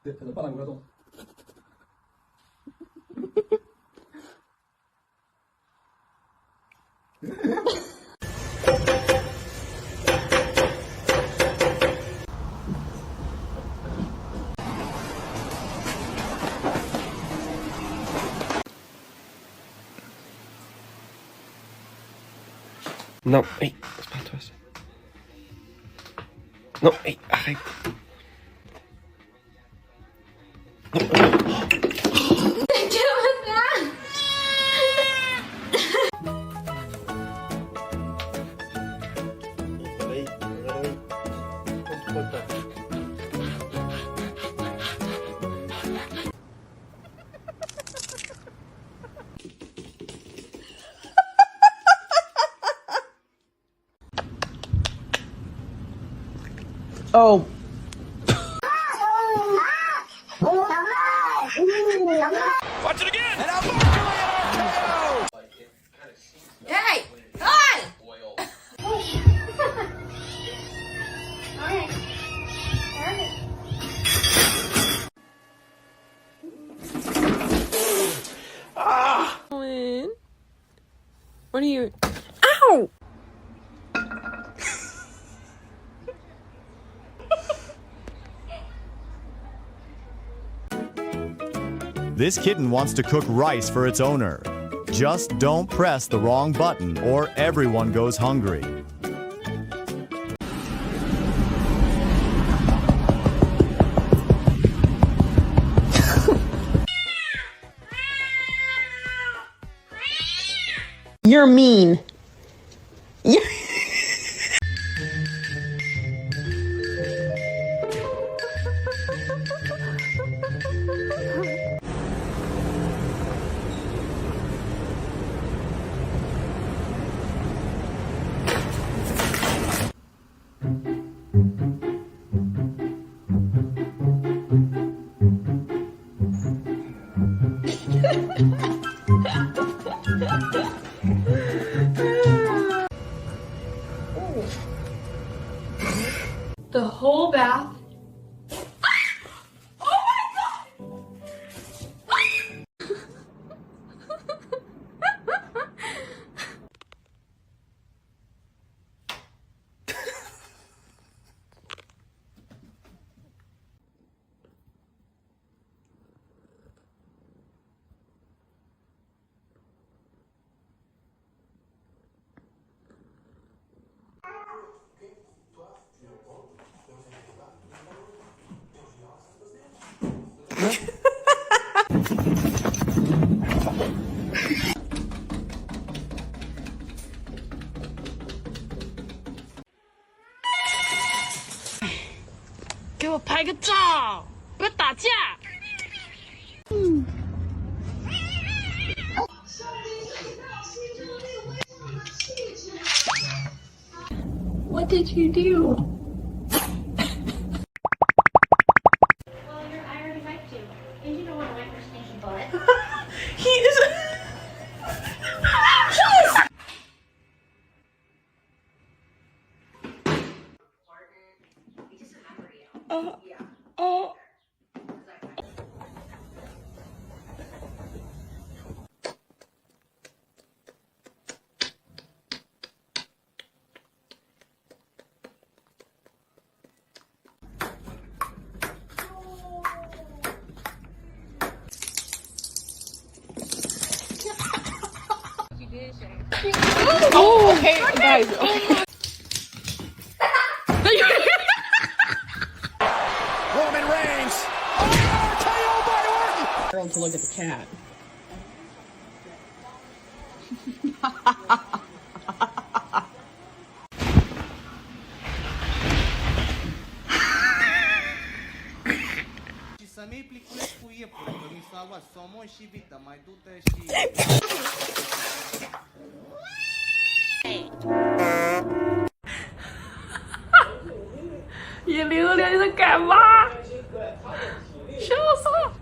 对，可能半拉不开动。No, hey, espanto ese. No, hey, ay. Oh. Watch it again! And RKO! Hey! Hi! Alright. What are you? Ow! This kitten wants to cook rice for its owner. Just don't press the wrong button or everyone goes hungry. You're mean. The whole bath. What did you do? Well, I already wiped you. And you don't want to wipe your stinky butt. He is. Oh. Oh, okay, guys. Roman Reigns! RKO by Orton! Girl to look at the cat. Să-mi iei pliculeț cu iepure, că mi s-a luat somon și vită, mai du-te și... Ihr Lehrer, der ist干嘛？笑死了！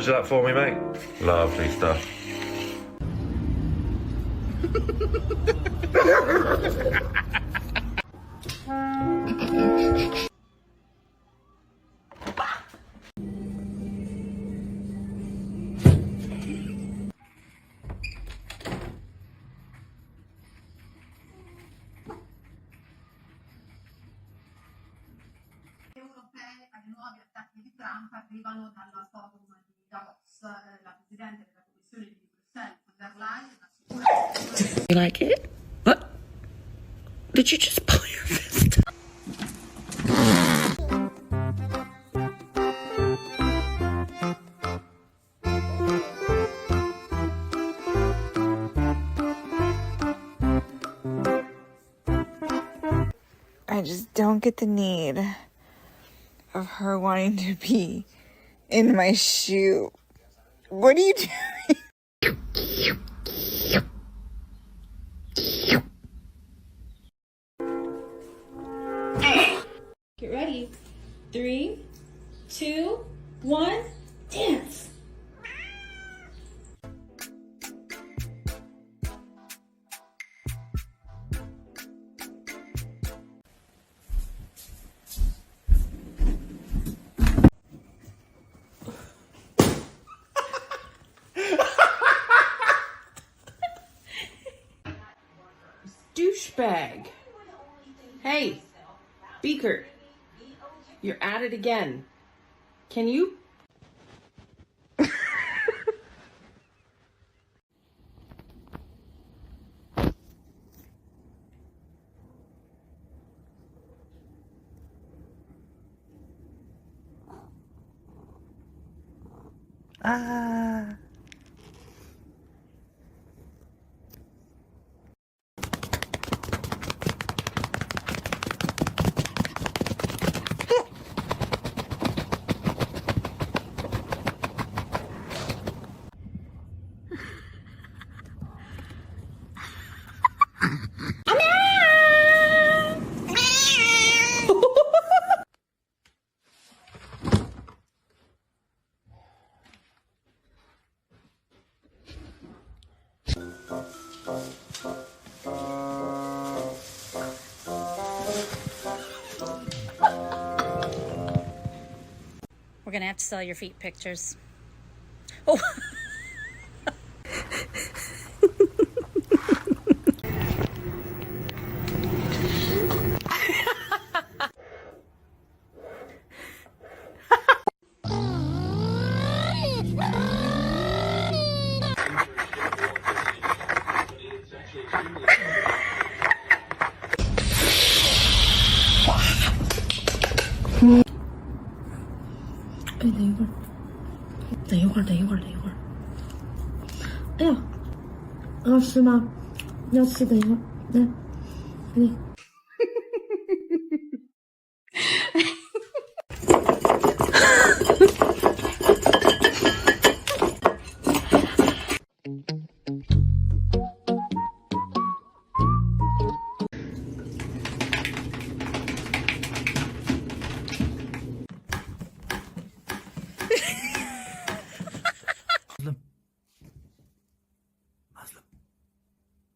Measure that for me, mate. Lovely stuff. Europee ai nuovi attacchi di Trump arrivano dalla forum di Davos. La Presidente della Commissione di Bruxelles, von der Leyen, assicura... You like it? What? Did you just pull your fist? I just don't get the need of her wanting to be in my shoe. What are you doing? Get ready. 3, 2, 1, dance. Douchebag. Hey, Beaker. You're at it again. Can you? Ah. We're gonna have to sell your feet pictures. Oh.等一会儿。哎呀，要吃吗？要吃，等一会儿，来，你。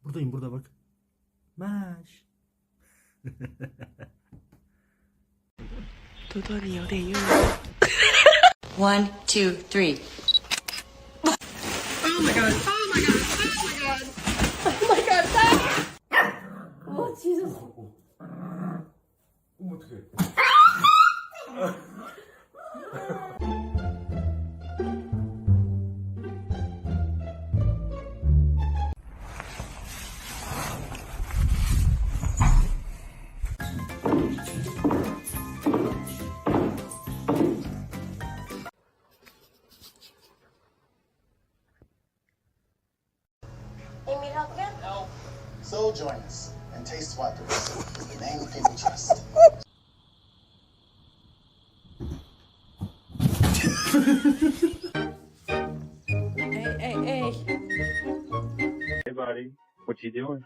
Buradayım, burada bak. Maş. 多多，你有点用。1, 2, 3. Oh my god! Oh my god! Oh my god! Oh my god! Oh Jesus! 어떡해. So join us and taste Wipers, the name people trust. Hey. Hey, buddy. What you doing?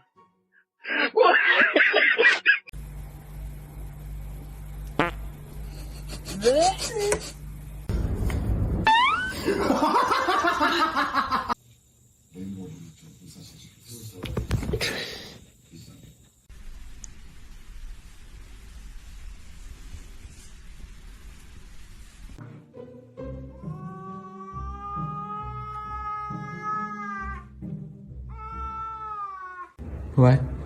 What?